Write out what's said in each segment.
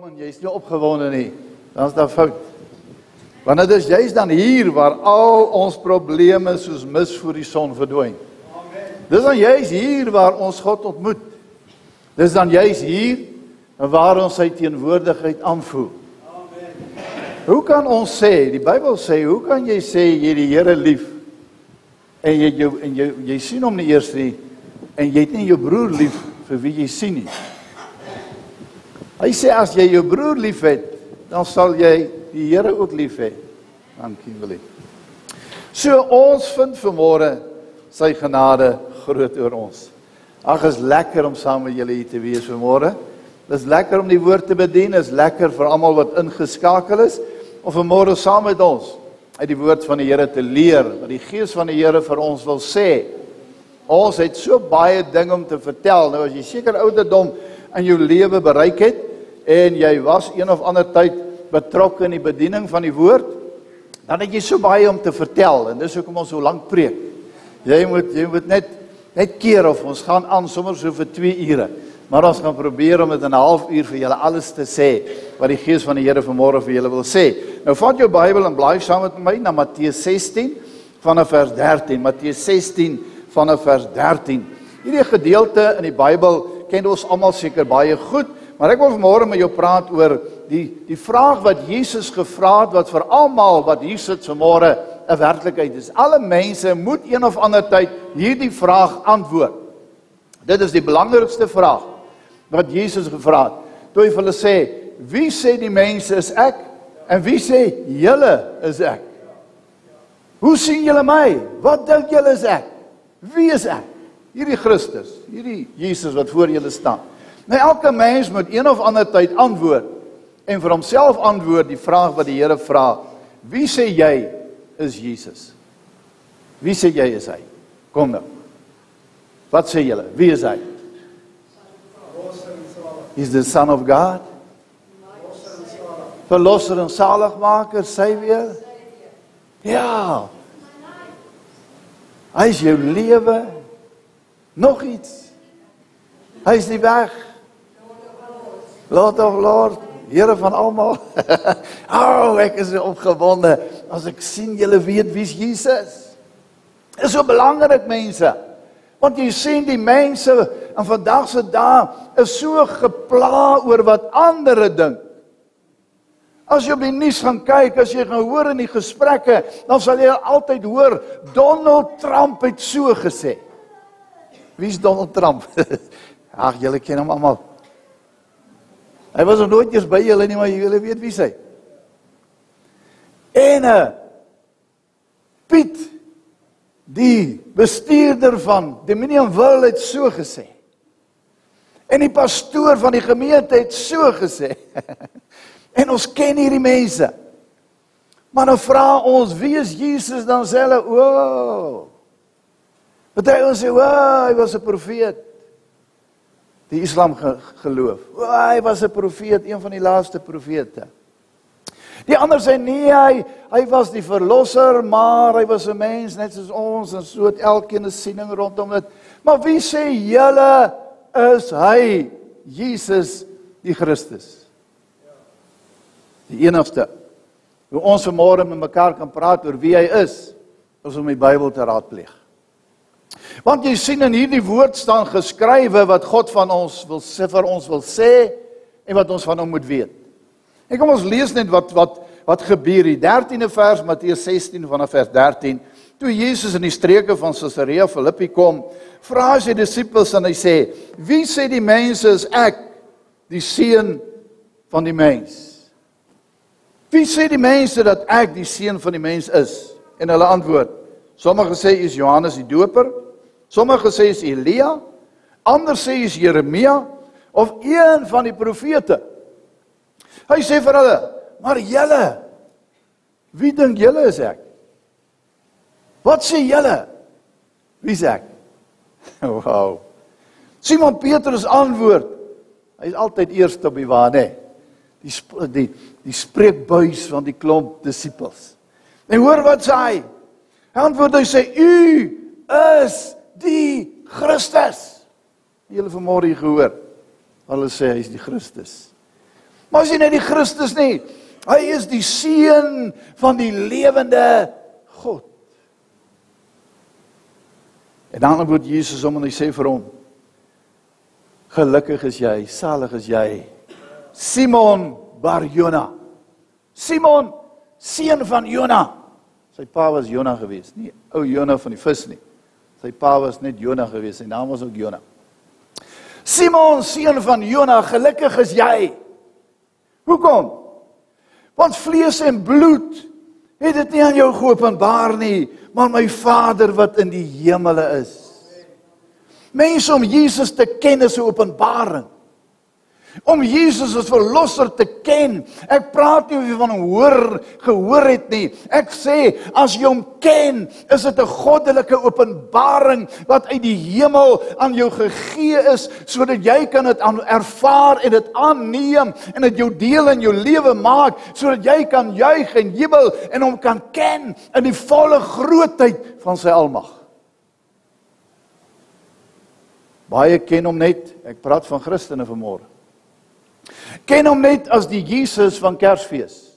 kom en jy's nie opgewonde nie, dan is daar fout. Want dit is juist dan hier waar al ons probleme soos mis voor die son verdwyn. Dis dan juist hier waar ons God ontmoet. Dis dan juist hier waar ons sy teenwoordigheid aanvoel. Hoe kan ons sê, die Bybel sê, hoe kan jy sê jy die Here lief en jy sien hom nie eers nie en jy het nie jou broer lief vir wie jy sien nie. Hy sê as jy jou broer lief het, dan sal jy die Here ook lief hê. Dankie Willie. So ons vind vanmôre sy genade groot oor ons. Ag, is lekker om saam met julle hier te wees vanmôre. Dis lekker om die woord te bedien, is lekker vir almal wat ingeskakel is, om vanmôre saam met ons uit die woord van die Here te leer, wat die Gees van die Here vir ons wil sê. Ons het so baie dinge om te vertel. Nou as jy seker ouderdom in jou lewe bereik het, en jy was een of ander tyd betrokke in die bediening van die woord, dan het jy so baie om te vertel, en dis hoekom ons so lank preek. Jy moet net keer of ons gaan aan sommer so vir 2 ure, maar ons gaan probeer om dit in 'n halfuur vir julle alles te sê, wat die Gees van die Here vanmôre vir julle wil sê. Nou vat jou Bybel en blaai saam met my na Matteus 16 vanaf vers 13. Matteus 16 vanaf vers 13. Hierdie gedeelte in die Bybel ken ons almal seker baie goed, maar ek wil vanmôre met jou praat oor die vraag wat Jesus gevra het, wat vir almal wat hier sit vanmôre 'n werklikheid is. Alle mense moet een of ander tyd hierdie vraag antwoord. Dit is die belangrikste vraag wat Jesus gevra het. Toe hy vir hulle sê, wie sê die mense is ek? En wie sê julle is ek? Hoe sien julle my? Wat dink julle is ek? Wie is ek? Hierdie Christus, hierdie Jesus wat voor julle staan. Nou elke mens moet een of ander tyd antwoord en vir homself antwoord die vraag wat die Here vra. Wie sê jy is Jesus? Wie sê jy is hy? Kom nou. Wat sê julle? Wie is hy? Is the Son of God? Verlosser en zaligmaker, Savior? Ja. Hy is jou lewe. Nog iets. Hy is die weg. Lord of Lord, Here van almal. Ek is so opgewonde as ek sien julle weet wie is Jesus. Dit is so belangrik, mense. Want jy sien die mense in vandag se dae is so gepla oor wat ander dink. As jy op die nuus gaan kyk, as jy gaan hoor in die gesprekke, dan sal jy altyd hoor Donald Trump het so gesê. Wie is Donald Trump? Ag, julle ken hom almal. Hy was nog nooit eens by julle nie, maar julle weet wie hy. En Piet, die bestuurder van Dominion World het so gesê. En die pastoor van die gemeente het so gesê. En ons ken hierdie mense. Maar nou vra ons, wie is Jesus? Dan sê hulle, party ons sê, hy was 'n profeet. Die Islam geloof. Hy was 'n profeet, een van die laaste profete. Die ander sê nee, hy was die verlosser, maar hy was 'n mens net soos ons en so het elkeen 'n siening rondom dit. Maar wie sê julle is hy, Jesus die Christus? Die enigste. Hoe ons vanmôre met mekaar kan praat oor wie hy is om die Bybel te raadpleeg. Want jy sien in hierdie woord staan geskrywe wat God van ons vir ons wil sê en wat ons van hom moet weet. En kom ons lees net wat gebeur hier. 13de vers, Matteus 16 vanaf vers 13. Toe Jesus in die streke van Caesarea Philippi kom, vra hy sy disippels en hy sê, wie sê die mense is ek, die seun van die mens? Wie sê die mense dat ek die seun van die mens is? En hulle antwoord, sommige sê is Johannes die doper, sommige sê is Elia, ander sê is Jeremia, of een van die profete. Hy sê vir hulle, maar julle, wie dink julle is ek? Wat sê julle? Wie is ek? Wow. Simon Petrus antwoord, hy is altyd eerste op die wa, nee. Die spreekbuis van die klomp disippels. En hoor wat sê hy? Hy antwoord, hy sê, u is die Christus. Julle vanmôre hier gehoor, hulle sê hy is die Christus. Maar is nie net die Christus nie. Hy is die seun van die lewende God. En dan antwoord Jesus hom en hy sê vir hom, gelukkig is jy, salig is jy, Simon Bar-Jona. Simon, seun van Jona. Sy pa was Jona gewees, nie ou Jona van die vis nie. Sy pa was net Jona gewees, sy naam was ook Jona. Simon, seun van Jona, gelukkig is jy. Hoekom? Want vlees en bloed het dit nie aan jou geopenbaar nie, maar my Vader wat in die hemele is. Mense, om Jesus te ken is 'n openbaring. Om Jesus as verlosser te ken. Ek praat nie of jy van hom gehoor het nie. Ek sê, as jy hom ken, is dit 'n goddelike openbaring wat uit die hemel aan jou gegee is, sodat jy kan dit ervaar en dit aanneem en dit jou deel in jou lewe maak, sodat jy kan juig en jubel en hom kan ken in die volle grootheid van sy almag. Baie ken hom net, ek praat van Christene vanmôre. Ken hom net as die Jesus van Kersfees.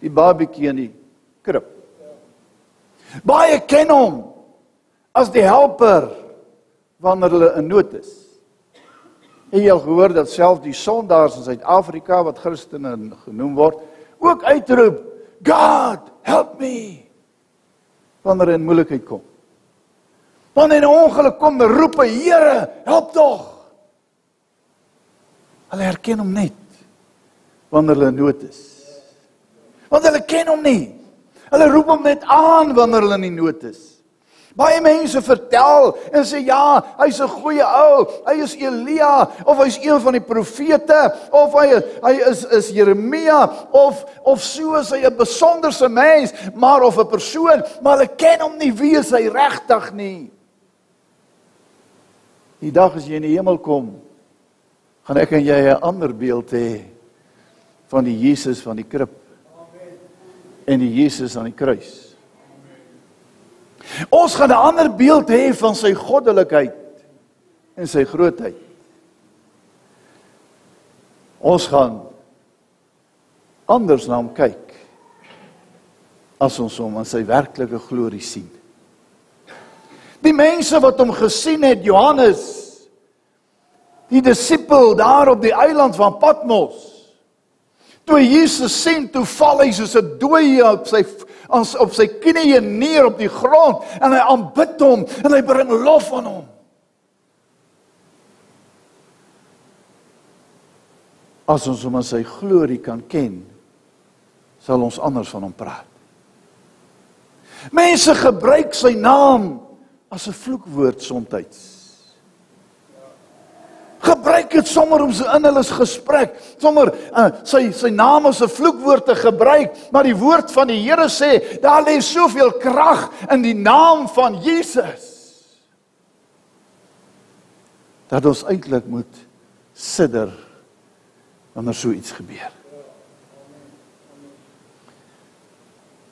Die babietjie in die krib. Baie ken hom as die helper wanneer hulle in nood is. En jy al gehoor dat self die sondaars in Suid-Afrika, wat Christene genoem word, ook uitroep, God, help me, wanneer hy in moeilikheid kom. Wanneer hy in ongeluk kom, roep hy, Here, help tog. Hulle herken hom net wanneer hulle in nood is. Want hulle ken hom nie. Hulle roep hom net aan wanneer hulle in nood is. Baie mense vertel en sê, ja, hy's 'n goeie ou, hy is Elia, of hy's een van die profete, of hy is Jeremia, of so is hy 'n besonderse mens, maar of 'n persoon, maar hulle ken hom nie, wie is hy regtig nie. Die dag as jy in die hemel kom, gaan ek en jy 'n ander beeld hê van die Jesus van die krib en die Jesus aan die kruis. Ons gaan 'n ander beeld hê van sy goddelikheid en sy grootheid. Ons gaan anders na hom kyk as ons hom in sy werklike glorie sien. Die mense wat hom gesien het, Johannes, die disipel daar op die eiland van Patmos, toe hy Jesus sien, toe val hy soos 'n dooie op sy knieë neer op die grond, en hy aanbid hom, en hy bring lof aan hom. As ons hom in sy glorie kan ken, sal ons anders van hom praat. Mense gebruik sy naam as 'n vloekwoord soms. Gebruik dit sommer om so in hulle gesprek, sommer sy naam as 'n vloekwoord te gebruik, maar die woord van die Here sê, daar lê soveel krag in die naam van Jesus, dat ons eintlik moet sidder wanneer so iets gebeur.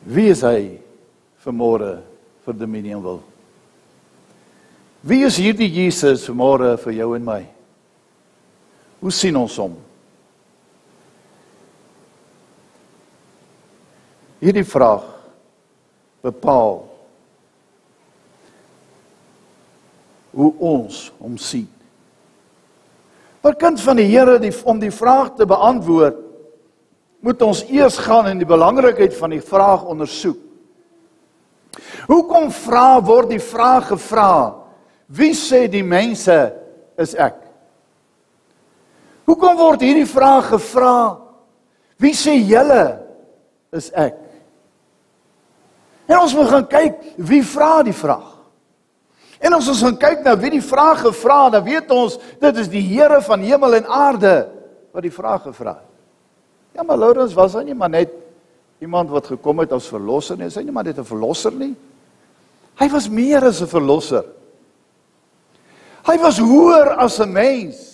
Wie is hy vanmôre vir Dominion wil? Wie is hierdie Jesus vanmôre vir jou en my? Hoe sien ons hom? Hierdie vraag bepaal hoe ons hom sien. Maar kind van die Here, om die vraag te beantwoord, moet ons eers gaan en die belangrikheid van die vraag ondersoek. Hoekom word die vraag gevra? Wie sê die mense is ek? Hoekom word hierdie vraag gevra? Wie sê julle is ek? En ons moet gaan kyk, wie vra die vraag? En as ons gaan kyk na wie die vraag gevra, dan weet ons, dit is die Here van hemel en aarde wat die vraag gevra het. Ja, maar Laurens, was hy nie maar net iemand wat gekom het as verlosser nie? Is hy nie maar net 'n verlosser nie? Hy was meer as 'n verlosser. Hy was hoër as 'n mens.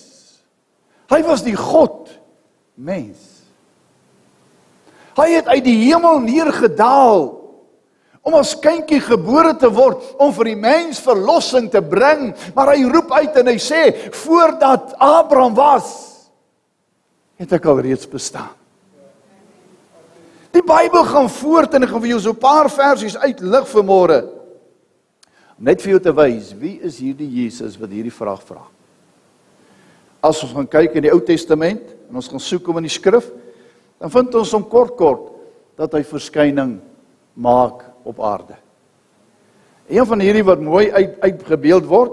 Hy was die God mens. Hy het uit die hemel neergedaal om as kindjie gebore te word, om vir die mens verlossing te bring, maar hy roep uit en hy sê, voordat Abraham was, het ek al reeds bestaan. Die Bybel gaan voort en ek gaan vir jou so 'n paar versies uitlig vanmôre. Net vir jou te wys, wie is hierdie Jesus wat hierdie vraag vra? As ons gaan kyk in die Ou Testament, en ons gaan soek om in die skrif, dan vind ons hom kort, dat hy verskyning maak op aarde. Een van hierdie wat mooi uitgebeeld word,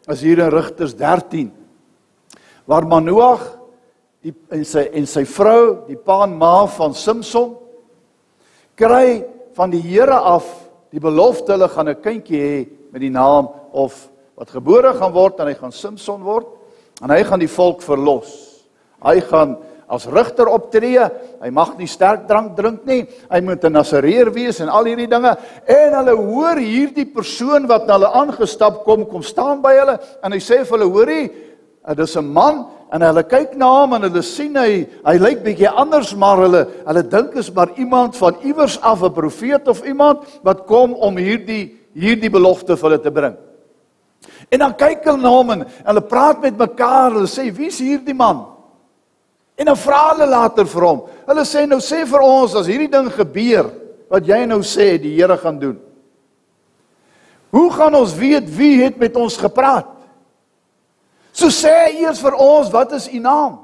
is hier in Rigters 13, waar Manoag en sy vrou, die pa en ma van Samson, kry van die Here af die belofte, hulle gaan 'n kindjie hê met die naam, of wat gebore gaan word, en hy gaan Samson word, en hy gaan die volk verlos. Hy gaan as rigter optree, hy mag nie sterk drank drink nie, hy moet 'n Nasareër wees en al hierdie dinge, en hulle hoor hierdie persoon wat na hulle aangestap kom staan by hulle, en hy sê vir hulle, hoorie, dit is 'n man, en hulle kyk na hom, en hulle sien hy lyk bietjie anders, maar hulle dink is maar iemand van iewers af, 'n profeet of iemand, wat kom om hierdie belofte vir hulle te bring. En dan kyk hulle na hom, en hulle praat met mekaar, hulle sê, wie is hierdie man? En dan vra hulle later vir hom, hulle sê, nou sê vir ons, as hierdie ding gebeur, wat jy nou sê, die Here gaan doen, hoe gaan ons weet, wie het met ons gepraat? So sê eers vir ons, wat is u naam?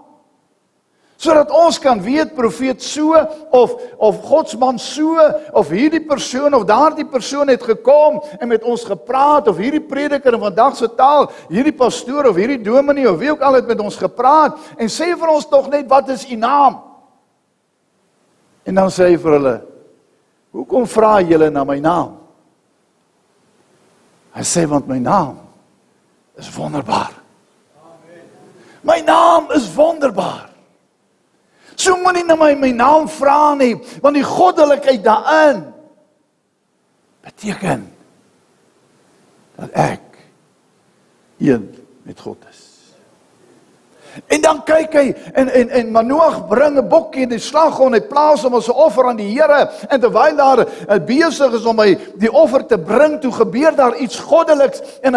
Sodat ons kan weet, profeet so, of godsman so, of hierdie persoon, of daardie persoon het gekom, en met ons gepraat, of hierdie prediker in vandag se taal, hierdie pastoor, of hierdie dominee, of wie ook al het met ons gepraat, en sê vir ons tog net, wat is u naam? En dan sê hy vir hulle, hoekom vra julle na my naam? Hy sê, want my naam is wonderbaar. My naam is wonderbaar. So moet nie na my naam vra nie, want die goddelikheid daarin beteken dat ek een met God is. En dan kyk hy, en Manoag bring 'n bokkie en die slaghond, hy plaas hom as 'n offer aan die Here, en terwyl daar besig is om hy die offer te bring, toe gebeur daar iets goddeliks, en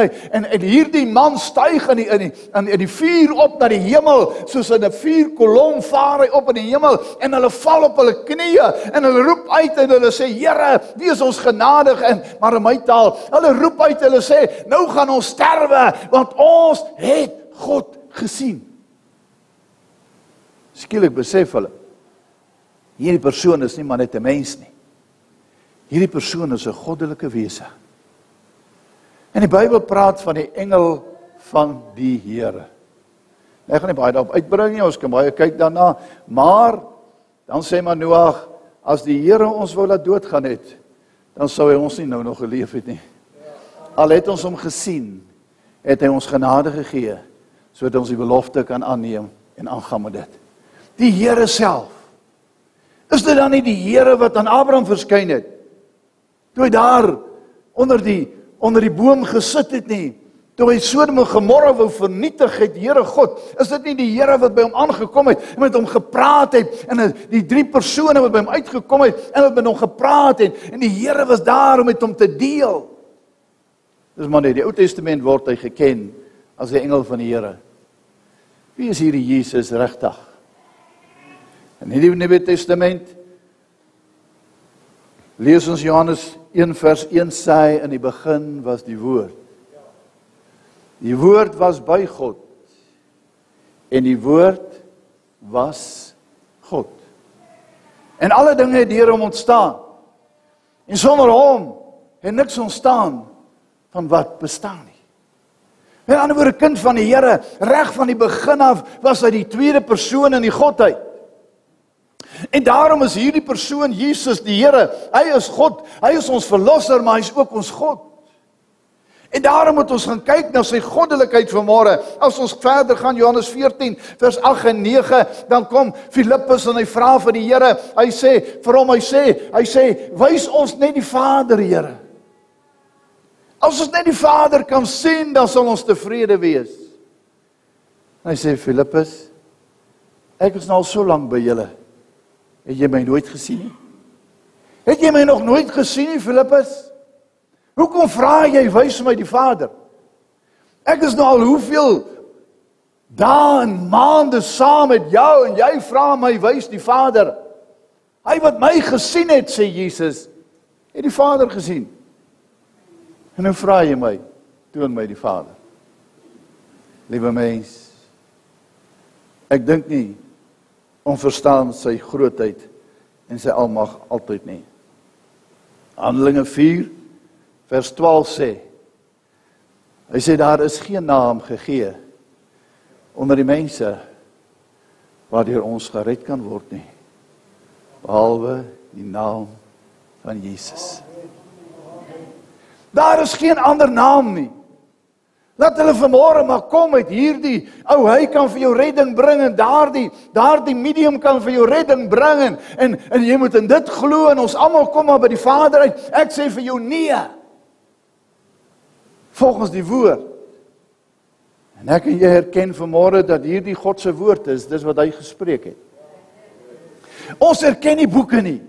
hierdie man styg in die vuur op na die hemel, soos in 'n vuurkolom vaar hy op in die hemel, en hulle val op hulle knieë, en hulle roep uit, en hulle sê, Here, wees ons genadig, maar in my taal, hulle roep uit, hulle sê, nou gaan ons sterwe, want ons het God gesien. Skielik besef hulle, hierdie persoon is nie maar net 'n mens nie. Hierdie persoon is 'n goddelike wese. En die Bybel praat van die engel van die Here. Ek gaan nie baie daarop uitbrei nie, ons kan baie kyk daarna, maar dan sê Manoag, as die Here ons wou laat doodgaan het, dan sou hy ons nie nou nog geleef het nie. Al het ons hom gesien, het hy ons genade gegee, sodat ons die belofte kan aanneem en aangaan met dit. Die Here self. Is dit dan nie die Here wat aan Abraham verskyn het? Toe hy daar onder die boom gesit het nie, toe hy Sodom en Gomorra wou vernietig het, Here God, is dit nie die Here wat by hom aangekom het, en met hom gepraat het, en die 3 persone wat by hom uitgekom het, en wat met hom gepraat het, en die Here was daar om met hom te deel. Dis maar net, die Ou Testament word hy geken as die engel van die Here. Wie is hierdie Jesus regtig? In die Nuwe Testament lees ons Johannes 1 vers 1 sê, in die begin was die woord. Die woord was by God, en die woord was God. En alle dinge het deur hom ontstaan, en sonder hom het niks ontstaan van wat bestaan nie. Met ander woorde, kind van die Here, reg van die begin af, was hy die tweede persoon in die Godheid. En daarom is hierdie persoon, Jesus die Here, hy is God, hy is ons verlosser, maar hy is ook ons God. En daarom moet ons gaan kyk na sy goddelikheid vanmôre. As ons verder gaan, Johannes 14, vers 8 en 9, dan kom Filippus en hy vra vir die Here, hy sê vir hom, hy sê, wys ons net die Vader, Here. As ons net die Vader kan sien, dan sal ons tevrede wees. En hy sê, Filippus, ek is nou al so lank by julle. Het jy my nooit gesien nie? Het jy my nog nooit gesien nie, Filippus? Hoekom vra jy, wys my die Vader? Ek is nou al hoeveel Daan maande saam met jou en jy vra my, wys die Vader. Hy wat my gesien het, sê Jesus, het die Vader gesien. En nou vra jy my, toon my die Vader. Liewe mens, ek dink nie, onverstaan sy grootheid en sy almag altyd nie. Handelinge 4, vers 12 sê, hy sê daar is geen naam gegee onder die mense waardeur ons gered kan word nie, behalwe die naam van Jesus. Daar is geen ander naam nie. Laat hulle vanmôre maar kom met hierdie, hy kan vir jou redding bring en daardie medium kan vir jou redding bring en jy moet in dit glo en ons almal kom maar by die Vader uit. Ek sê vir jou nee. Volgens die woord. En ek en jy herken vanmôre dat hierdie God se woord is, dis wat hy gespreek het. Ons herken nie boeke nie.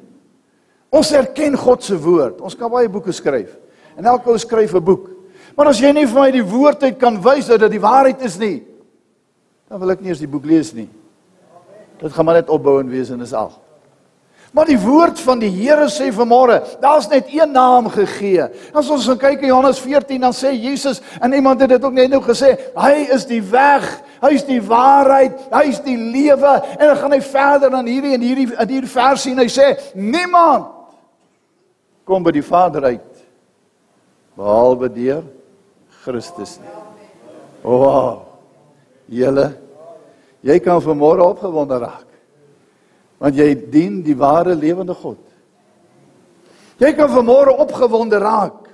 Ons herken God se woord. Ons kan baie boeke skryf. En elke ou skryf 'n boek. Maar as jy nie vir my die woord uit kan wys dat dit die waarheid is nie, dan wil ek nie eens die boek lees nie. Dit gaan maar net opbouend wees en is al. Maar die woord van die Here sê vanmôre, daar's net een naam gegee. As ons gaan kyk in Johannes 14, dan sê Jesus, en iemand het dit ook net nou gesê, hy is die weg, hy is die waarheid, hy is die lewe, en dan gaan hy verder dan hierdie versie en hy sê, niemand kom by die Vader uit, behalwe deur Christus nie. Wow, julle, jy kan vanmôre opgewonde raak, want jy dien die ware lewende God. Jy kan vanmôre opgewonde raak,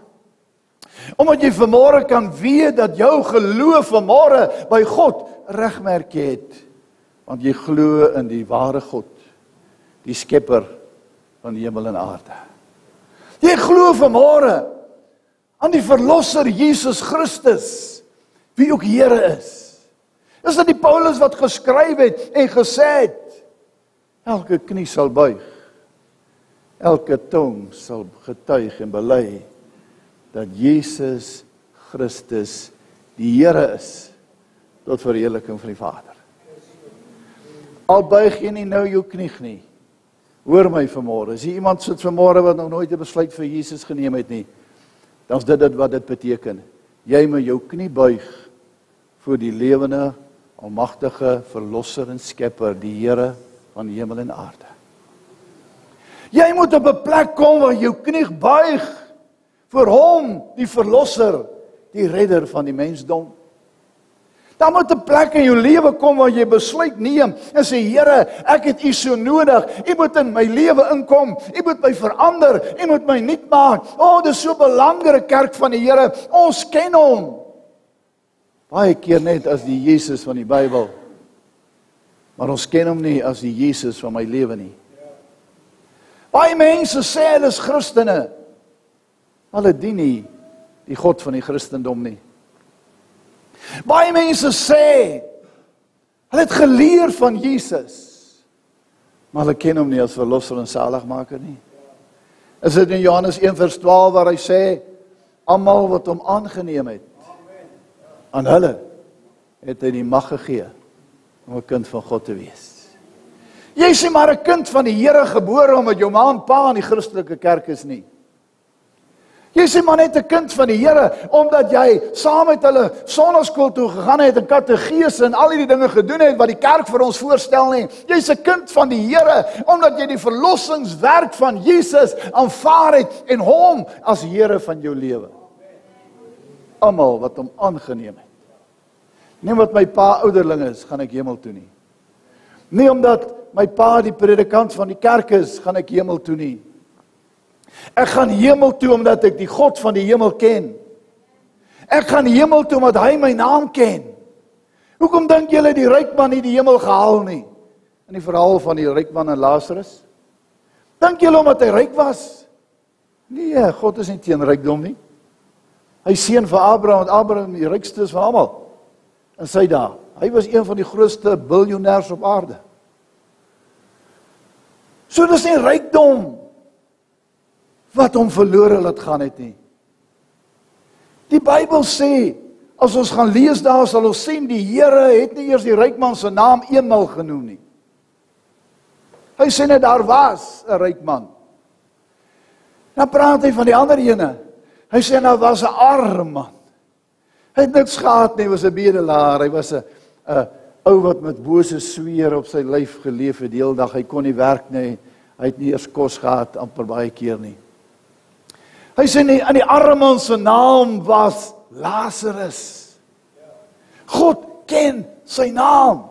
omdat jy vanmôre kan weet dat jou geloof vanmôre by God regmerk het, want jy glo in die ware God, die skepper van die hemel en aarde. Jy glo vanmôre aan die verlosser Jesus Christus, wie ook Here is. Is dit die Paulus wat geskryf het en gesê het, elke knie sal buig, elke tong sal getuig en bely, dat Jesus Christus die Here is, tot verheerliking van die Vader. Al buig jy nie nou jou knie nie, hoor my vanmôre, as jy iemand sit vanmôre wat nog nooit 'n besluit vir Jesus geneem het nie, dan is dit wat dit beteken. Jy moet jou knie buig voor die lewende, almagtige verlosser en skepper, die Here van die hemel en aarde. Jy moet op 'n plek kom waar jou knie buig vir hom, die verlosser, die redder van die mensdom. Dan moet 'n plek in jou lewe kom waar jy besluit neem en sê, Here, ek het U so nodig. U moet in my lewe inkom. U moet my verander. U moet my nuut maak. Dis so belangrik, kerk van die Here. Ons ken hom baie keer net as die Jesus van die Bybel. Maar ons ken hom nie as die Jesus van my lewe nie. Baie mense sê hulle is Christene. Hulle dien nie die God van die Christendom nie. Baie mense sê, hulle het geleer van Jesus, maar hulle ken hom nie as verlosser en saligmaker nie. Is dit in Johannes 1 vers 12 waar hy sê, almal wat hom aangeneem het, aan hulle het hy die mag gegee om 'n kind van God te wees. Jy is nie maar 'n kind van die Here gebore omdat jou ma en pa in die Christelike kerk is nie. Jy is nie maar net 'n kind van die Here omdat jy saam met hulle sonnaskool toe gegaan het en katekese en al die dinge gedoen het wat die kerk vir ons voorstel nie. Jy is 'n kind van die Here omdat jy die verlossingswerk van Jesus aanvaar het en hom as Here van jou lewe. Almal wat hom aangeneem het. Nie omdat my pa ouderling is, gaan ek hemel toe nie. Nie omdat my pa die predikant van die kerk is, gaan ek hemel toe nie. Ek gaan hemel toe omdat ek die God van die hemel ken. Ek gaan hemel toe omdat hy my naam ken. Hoekom dink julle die ryk man nie die hemel gehaal nie? In die verhaal van die ryk man en Lazarus. Dink julle omdat hy ryk was? Nee, God is nie teen rykdom nie. Hy is seun van Abraham, want Abraham die rykste is van almal. In sy dae. Hy was een van die grootste biljoenêrs op aarde. So dis nie rykdom wat hom verlore laat gaan het nie. Die Bybel sê, As ons gaan lees daar, sal ons sien, die Here het nie eers die ryk man se naam eenmal genoem nie. Hy sê net, daar was 'n ryk man. Dan praat hy van die ander ene. Hy sê, nou was 'n arm man. Hy het niks gehad nie, hy was 'n bedelaar, hy was 'n ou wat met bose sweer op sy lyf geleef het die hele dag, hy kon nie werk nie, hy het nie eers kos gehad, amper baie keer nie. Hy sê nie, in die arme man se naam was Lazarus. God ken sy naam.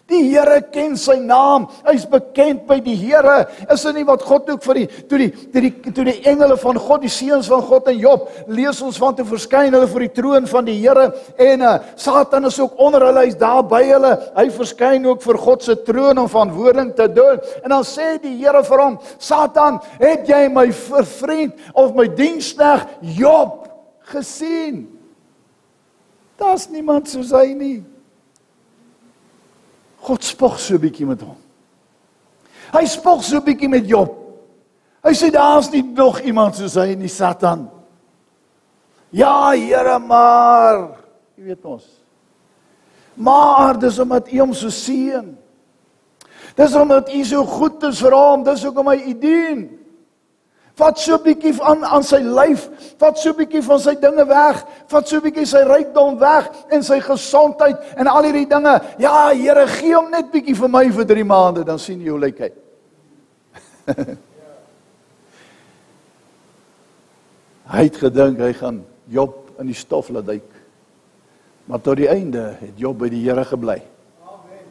Die Here ken sy naam. Hy's bekend by die Here. Is dit nie wat God ook vir toe die engele van God, die seuns van God en Job, lees ons van toe verskyn hulle voor die troon van die Here en Satan is ook onder hulle, hy's daar by hulle. Hy verskyn ook vir God se troon om verantwoording te doen. En dan sê die Here vir hom, Satan, het jy my vriend of my diensknegt Job gesien? Daar's niemand soos hy nie. God spog so 'n bietjie met hom. Hy spog so 'n bietjie met Job. Hy sê, daar's nie nog iemand soos hy nie, Satan. Ja, Here, maar, jy weet ons. Maar, dis omdat U hom so seën. Dis omdat U so goed is vir hom, dis hoekom hy U dien. Vat so 'n bietjie aan sy lyf, vat so 'n bietjie van sy dinge weg, vat so 'n bietjie sy rykdom weg en sy gesondheid en al hierdie dinge. Ja, Here, gee hom net bietjie vir my vir 3 maande, dan sien jy hoe lyk hy. Hy het gedink hy gaan Job in die stof laat duik. Maar tot die einde het Job by die Here gebly. Amen.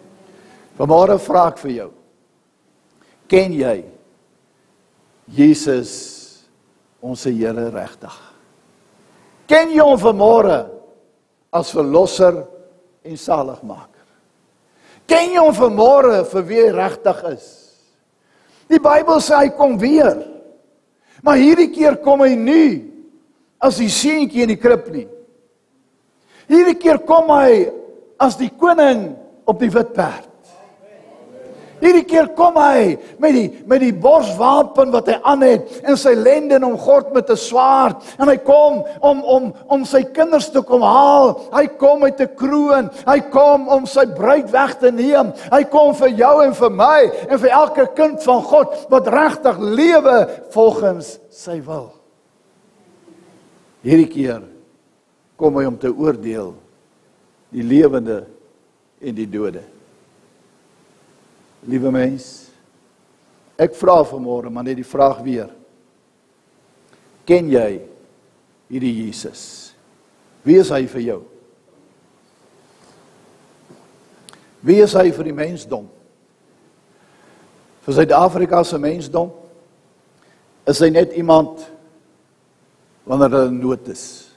Vanmôre vra ek vir jou. Ken jy Jesus, ons Here regtig? Ken jy hom vanmôre as verlosser en saligmaker? Ken jy hom vanmôre vir wie hy regtig is? Die Bybel sê hy kom weer. Maar hierdie keer kom hy nie as die seentjie in die krib nie. Hierdie keer kom hy as die koning op die wit perd. Hierdie keer kom hy met die borswapen wat hy aan het en sy lenden omgord met 'n swaard en hy kom om sy kinders te kom haal. Hy kom met 'n kroon. Hy kom om sy bruid weg te neem. Hy kom vir jou en vir my en vir elke kind van God wat regtig lewe volgens sy wil. Hierdie keer kom hy om te oordeel die lewende en die dode. Liewe mens, ek vra vanmôre maar net die vraag weer. Ken jy hierdie Jesus? Wie is hy vir jou? Wie is hy vir die mensdom? Vir Suid-Afrika se mensdom? Is hy net iemand wanneer hulle in nood is?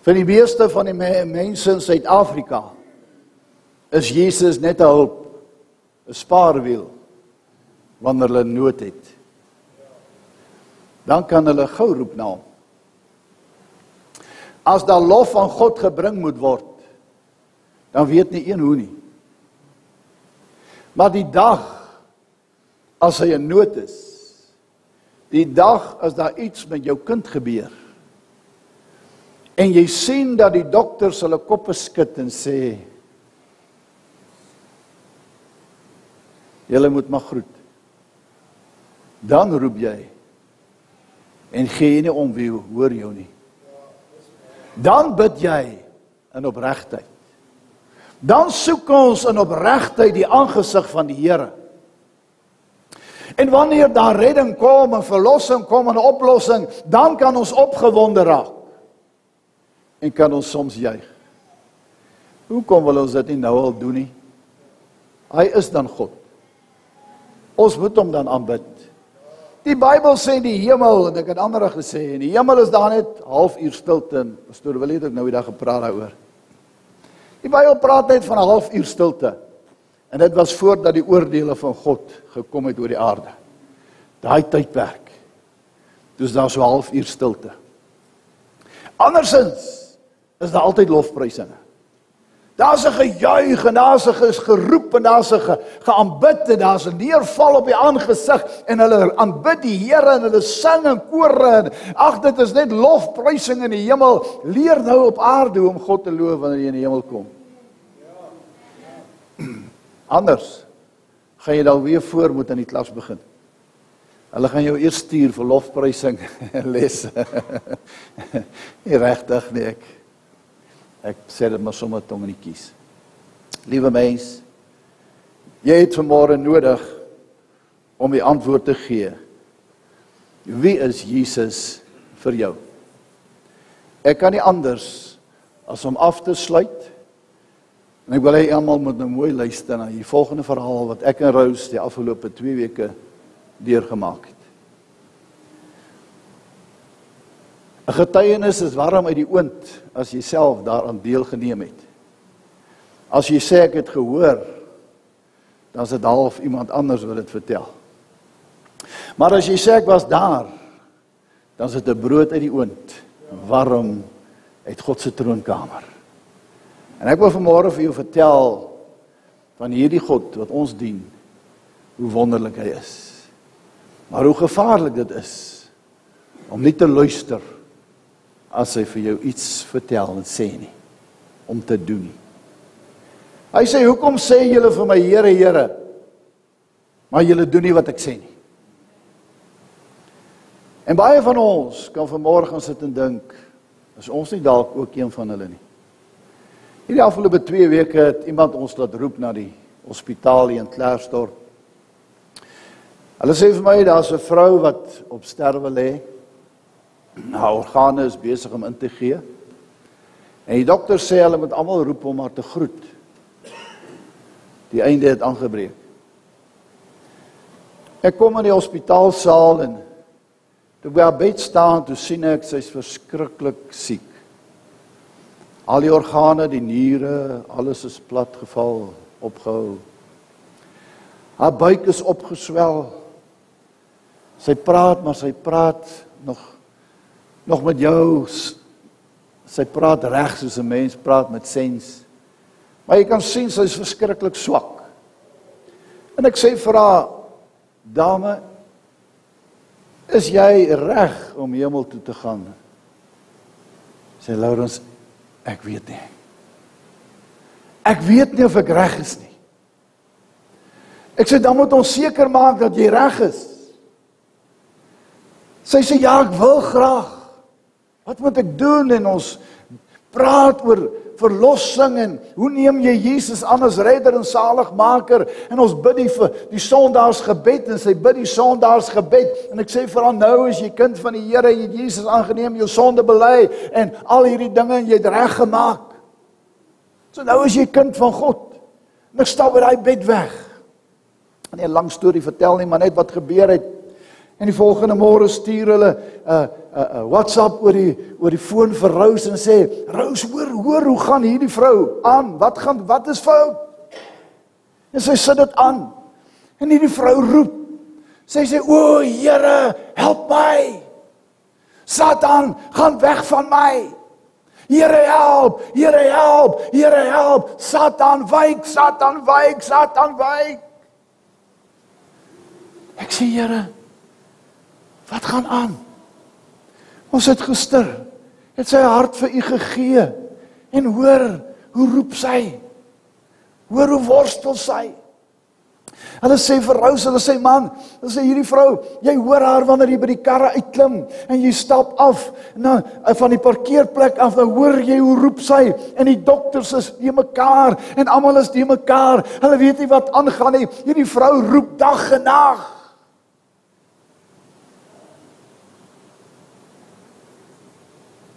Vir die meeste van die mense in Suid-Afrika is Jesus net 'n hulp, 'n spaarwiel wanneer hulle nood het. Dan kan hulle gou roep na hom. As daar lof van God gebring moet word, dan weet nie een hoe nie. Maar die dag as hy in nood is, die dag as daar iets met jou kind gebeur, en jy sien dat die dokters hulle koppe skud en sê, julle moet maar groet. Dan roep jy en gee jy nie om wie hoor jou nie. Dan bid jy in opregtheid. Dan soek ons in opregtheid die aangesig van die Here. En wanneer daar redding kom en verlossing kom en 'n oplossing, dan kan ons opgewonde raak. En kan ons soms juig. Hoekom wil ons dit nie nou al doen nie? Hy is dan God. Ons moet hom dan aanbid. Die Bybel sê die hemel, en ek het ander gesê, in die hemel is daar net halfuur stilte, en pastoor Willie het ook nou die dag gepraat daaroor. Die Bybel praat net van 'n halfuur stilte, en dit was voordat die oordeele van God gekom het oor die aarde. Daai tydperk, dus daar so 'n halfuur stilte. Andersins is daar altyd lofprysinge. Daar's 'n gejuig en daar's 'n geroep en daar's 'n geaanbid en daar's 'n neerval op die aangesig en hulle aanbid die Here en hulle sing in kore. En ag, dit is net lofprysing in die hemel. Leer nou op aarde hoe om God te loof wanneer jy in die hemel kom. Anders gaan jy dan weer voor moet in die klas begin. Hulle gaan jou eers stuur vir lofprysing les. Nie regtig nie, ek sê dit maar sommer tong in die kies. Liewe mens, jy het vanmôre nodig om die antwoord te gee. Wie is Jesus vir jou? Ek kan nie anders as om af te sluit. En ek wil hê almal moet nou mooi luister na die volgende verhaal wat ek en Rose die afgelope 2 weke deurgemaak het. 'n Getuienis is warm uit die oond as jy self daaraan deelgeneem het. As jy sê ek het gehoor, dan is dit half iemand anders wat dit vertel. Maar as jy sê ek was daar, dan is dit 'n brood uit die oond, warm uit God se troonkamer. En ek wil vanmôre vir jou vertel van hierdie God wat ons dien, hoe wonderlik hy is. Maar hoe gevaarlik dit is om nie te luister as hy vir jou iets vertel en sê nie, om te doen nie. Hy sê, hoekom sê julle vir my Here, Here, maar julle doen nie wat ek sê nie? En baie van ons kan vanmôre gaan sit en dink, is ons nie dalk ook een van hulle nie? Hierdie afgelope 2 weke het iemand ons laat roep na die hospitaal hier in Klerksdorp. Hulle sê vir my, daar's 'n vrou wat op sterwe lê. Haar organe is besig om in te gee. En die dokter sê hulle moet almal roep om haar te groet. Die einde het aangebreek. Ek kom in die hospitaalsaal en toe by haar bed staan, toe sien ek sy's verskriklik siek. Al die organe, die niere, alles is platgeval, opgehou. Haar buik is opgeswel. Sy praat, maar sy praat nog met jou. Sy praat reg soos 'n mens praat met sens. Maar jy kan sien sy is verskriklik swak. En ek sê vir haar, dame, is jy reg om hemel toe te gaan? Sê Laurens, ek weet nie. Ek weet nie of ek reg is nie. Ek sê, dan moet ons seker maak dat jy reg is. Sy sê, ja, ek wil graag. Wat moet ek doen? En ons praat oor verlossing en hoe neem jy Jesus aan as redder en saligmaker? En ons bid die sondaarsgebed en sy bid die sondaarsgebed. En ek sê vir haar, nou is jy kind van die Here, jy het Jesus aangeneem, jou sonde bely en al hierdie dinge en jy het reg gemaak. So nou is jy kind van God. En ek stap by daai bed weg. En 'n lang storie vertel nie, maar net wat gebeur het. En die volgende môre stuur hulle 'n WhatsApp oor die foon vir Rose en sê, Rose, hoor, hoe gaan hierdie vrou aan? Wat is fout? En sy sit dit aan. En hierdie vrou roep. Sy sê, o Here, help my. Satan, gaan weg van my. Here help, Here help, Here help. Satan wyk, Satan wyk, Satan wyk. Ek sê, Here, wat gaan aan? Ons het gister, het sy hart vir u gegee. En hoor, hoe roep sy? Hoor hoe worstel sy? Hulle sê vir Rose, hulle sê man, hulle sê hierdie vrou, jy hoor haar wanneer jy by die karre uitklim en jy stap af van die parkeerplek af, dan hoor jy hoe roep sy en die dokters is die mekaar en almal is die mekaar. Hulle weet nie wat aangaan nie. Hierdie vrou roep dag en nag.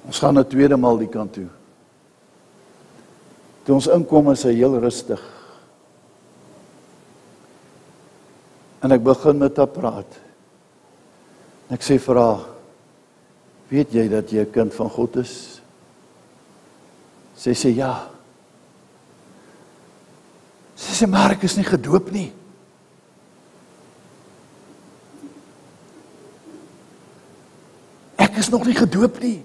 Ons gaan 'n tweede maal die kant toe. Toe ons inkom is hy heel rustig. En ek begin met haar praat. En ek sê vir haar, weet jy dat jy 'n kind van God is? Sy sê ja. Sy sê, maar ek is nie gedoop nie. Ek is nog nie gedoop nie.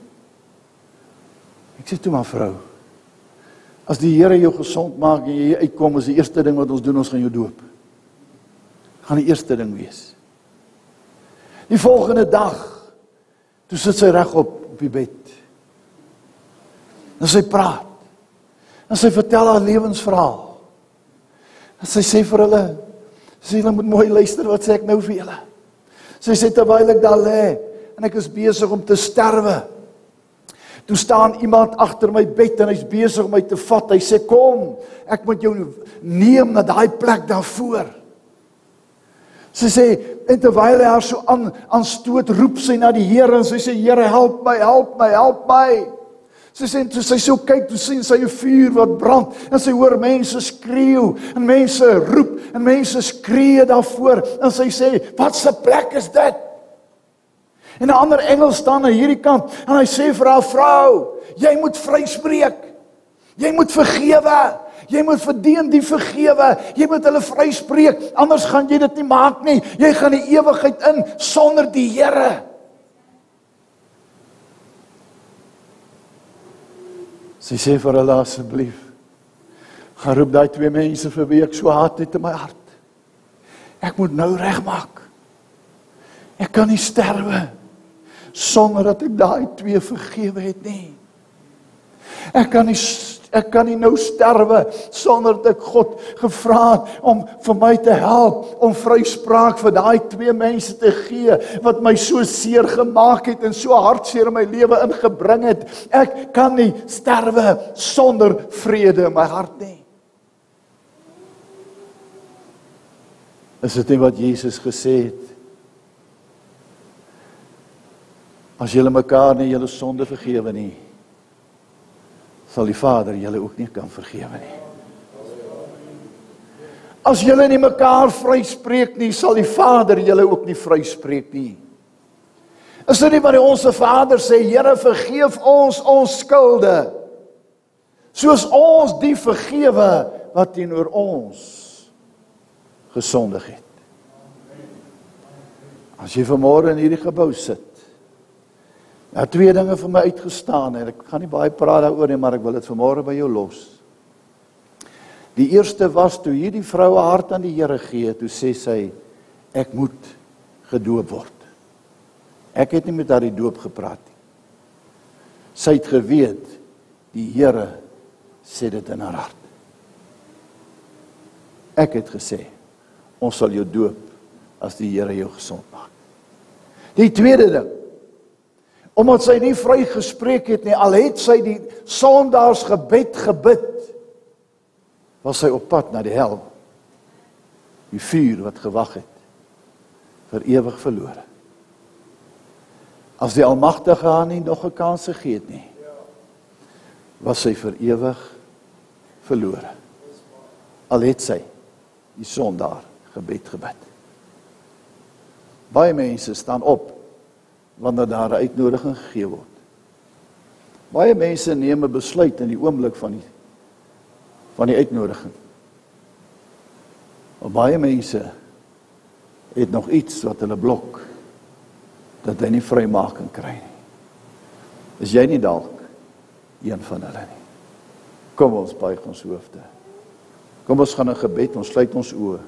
Ek sê toe, maar vrou, As die Here jou gesond maak en jy uitkom, is die eerste ding wat ons doen, ons gaan jou doop. Gaan die eerste ding wees. Die volgende dag, toe sit sy regop op die bed. En sy praat. En sy vertel haar lewensverhaal. En sy sê vir hulle, julle moet mooi luister, wat sê ek nou vir julle? Sy sê, terwyl ek daar lê, en ek is besig om te sterwe, toe staan iemand agter my bed, en hy's besig om my te vat, hy sê, kom, ek moet jou neem na daai plek daarvoor. Sy sê, en terwyl hy haar so aanstoot, roep sy na die Here, en sy sê, Here, help my, help my, help my. Sy sê, toe sy so kyk, toe sien sy 'n vuur wat brand, en sy hoor mense skreeu, en mense roep, en mense skree daarvoor, en sy sê, wat se plek is dit? En 'n ander engel staan aan hierdie kant, en hy sê vir haar, vrou, jy moet vryspreek, jy moet vergewe, jy moet verdien die vergewe, jy moet hulle vryspreek, anders gaan jy dit nie maak nie, jy gaan die ewigheid in, sonder die Here. Sy sê vir hulle, asseblief, gaan roep daai 2 mense vir wie ek so haat het in my hart. Ek moet nou regmaak. Ek kan nie sterwe sonder dat ek daai 2 vergewe het nie. Ek kan nie nou sterwe sonder dat ek God gevra het om vir my te help, om vryspraak vir daai 2 mense te gee, wat my so seer gemaak het, en so hartseer in my lewe ingebring het. Ek kan nie sterwe sonder vrede in my hart nie. Is dit nie wat Jesus gesê het? As julle mekaar nie julle sonde vergewe nie, sal die Vader julle ook nie kan vergewe nie. As julle nie mekaar vryspreek nie, sal die Vader julle ook nie vryspreek nie. Is dit nie wat die Onse Vader sê, Here, vergeef ons skulde, soos ons die vergewe wat teenoor ons gesondig het. As jy vanmôre in hierdie gebou sit, nou 2 dinge vir my uitgestaan, en ek gaan nie baie praat daaroor nie, maar ek wil dit vanmôre by jou los. Die eerste was, toe hierdie vrou haar hart aan die Here gee, toe sê sy, ek moet gedoop word. Ek het nie met haar die doop gepraat nie. Sy het geweet, die Here sê dit in haar hart. Ek het gesê, ons sal jou doop, as die Here jou gesond maak. Die tweede ding, omdat sy nie vry gespreek het nie, al het sy die sondaarsgebed gebid, was sy op pad na die hel. Die vuur wat gewag het, vir ewig verlore. As die Almagtige haar nie nog 'n kans gegee het nie, was sy vir ewig verlore. Al het sy die sondaargebed gebid. Baie mense staan op wanneer daar 'n uitnodiging gegee word. Baie mense neem 'n besluit in die oomblik van die uitnodiging. Maar baie mense het nog iets wat hulle blok, dat hy nie vrymaking kry nie. Is jy nie dalk een van hulle nie? Kom ons buig ons hoofde. Kom ons gaan in gebed, ons sluit ons oë.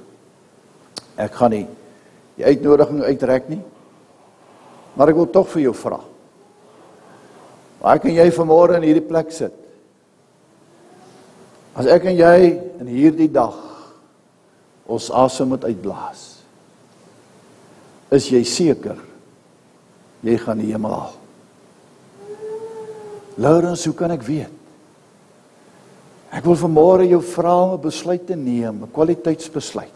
Ek gaan nie die uitnodiging uitrek nie, maar ek wil tog vir jou vra. Waar kan jy vanmôre in hierdie plek sit? As ek en jy in hierdie dag ons asem moet uitblaas, is jy seker, jy gaan die hemel haal? Laurens, hoe kan ek weet? Ek wil vanmôre jou vra om 'n besluit te neem, 'n kwaliteitsbesluit.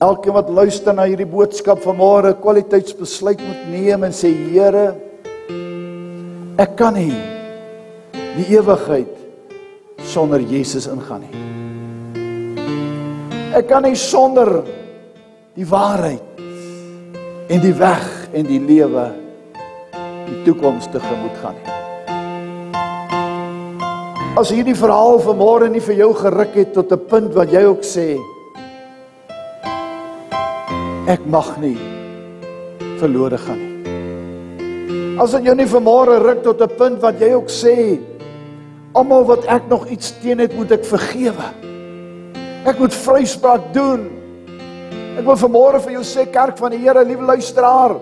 Elkeen wat luister na hierdie boodskap vanmôre, 'n kwaliteitsbesluit moet neem en sê, Here, ek kan nie die ewigheid sonder Jesus ingaan nie. Ek kan nie sonder die waarheid en die weg en die lewe, die toekoms tegemoet gaan nie. As hierdie verhaal vanmôre nie vir jou geruk het tot 'n punt wat jy ook sê, ek mag nie verlore gaan nie. As dit jou nie vanmôre ruk tot 'n punt wat jy ook sê, Almal wat ek nog iets teen het, moet ek vergewe. Ek moet vryspraak doen. Ek wil vanmôre vir jou sê, kerk van die Here, liewe luisteraar,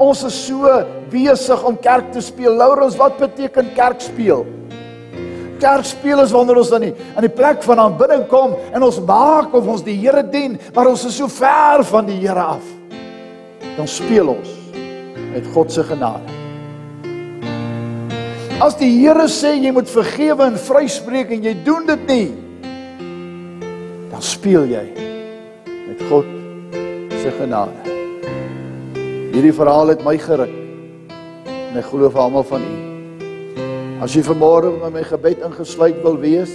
ons is so besig om kerk te speel. Laurens, wat beteken kerk speel? Kerk speel is wanneer ons aan die plek van aanbidding kom en ons maak of ons die Here dien, maar ons is so ver van die Here af. Dan speel ons met God se genade. As die Here sê jy moet vergewe en vryspreek en jy doen dit nie, dan speel jy met God se genade. Hierdie verhaal het my geruk en ek glo vir almal van u. As jy vanmôre met my gebed ingesluit wil wees,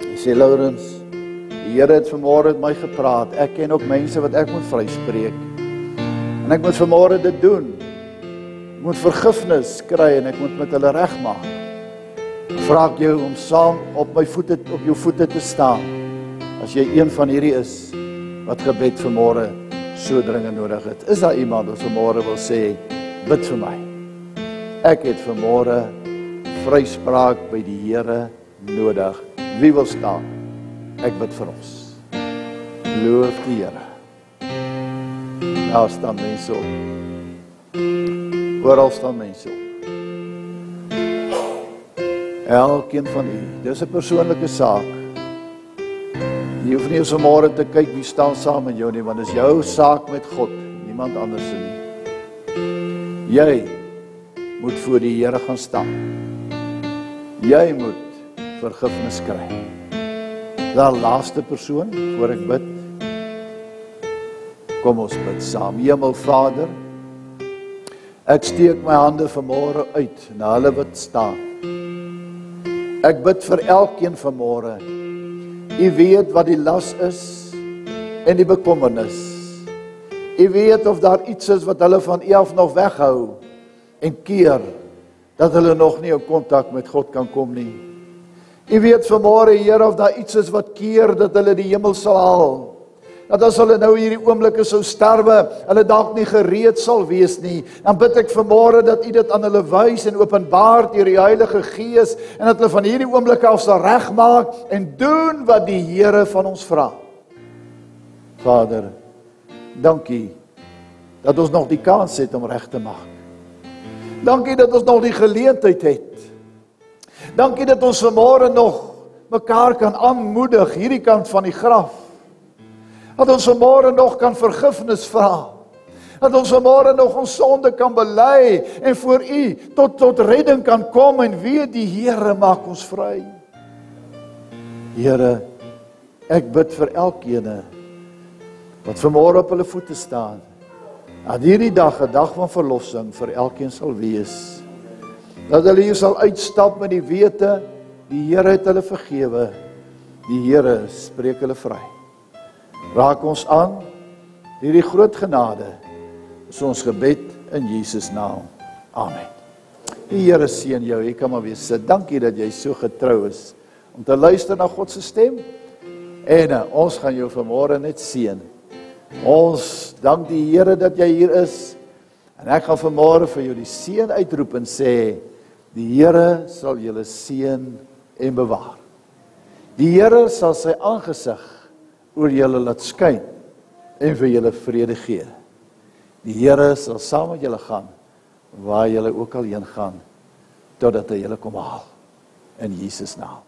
jy sê Laurens, die Here het vanmôre met my gepraat. Ek ken ook mense wat ek moet vryspreek. En ek moet vanmôre dit doen. Ek moet vergifnis kry en ek moet met hulle regmaak. Vra ek jou om saam op jou voete te staan. As jy een van hierdie is wat gebed vanmôre so dringend nodig het. Is daar iemand wat vanmôre wil sê, bid vir my? Ek het vanmôre vryspraak by die Here nodig. Wie wil staan? Ek bid vir ons. Loof die Here. Daar staan mense op. Oral staan mense op. Elkeen van u. Dis 'n persoonlike saak. Jy hoef nie vanmôre te kyk wie staan saam met jou nie, want dis jou saak met God, niemand anders nie. Jy moet voor die Here gaan staan. Jy moet vergifnis kry. Daar laaste persoon, voor ek bid. Kom ons bid saam. Hemelvader, ek steek my hande vanmôre uit na hulle wat staan. Ek bid vir elkeen vanmôre. U weet wat die las is en die bekommernis. U weet of daar iets is wat hulle van u af nog weghou en keer dat hulle nog nie in kontak met God kan kom nie. U weet vanmôre, Here, of daar iets is wat keer dat hulle die hemel sal haal. Dat as hulle nou hierdie oomblikke sou sterwe, hulle dalk nie gereed sal wees nie. Dan bid ek vanmôre dat u dit aan hulle wys en openbaar deur die Heilige Gees en dat hulle van hierdie oomblikke af sal regmaak en doen wat die Here van ons vra. Vader, dankie dat ons nog die kans het om reg te maak. Dankie dat ons nog die geleentheid het. Dankie dat ons vanmôre nog mekaar kan aanmoedig hierdie kant van die graf. Dat ons vanmôre nog kan vergifnis vra. Dat ons vanmôre nog ons sonde kan bely en voor u tot redding kan kom en weet die Here maak ons vry. Here, ek bid vir elkeen wat vanmôre op hulle voete staan. Dat hierdie dag 'n dag van verlossing vir elkeen sal wees. Dat hulle hier sal uitstap met die wete, die Here het hulle vergewe. Die Here spreek hulle vry. Raak ons aan, hierdie groot genade, is ons gebed in Jesus naam. Amen. Die Here seën jou, jy kan maar weer sit. Dankie dat jy so getrou is om te luister na God se stem. En ons gaan jou vanmôre net seën. Ons dank die Here dat jy hier is. En ek gaan vanmôre vir jou die seën uitroep en sê, die Here sal julle seën en bewaar. Die Here sal sy aangesig oor julle laat skyn en vir julle vrede gee. Die Here sal saam met julle gaan, waar julle ook al heen gaan, totdat hy julle kom haal. In Jesus naam.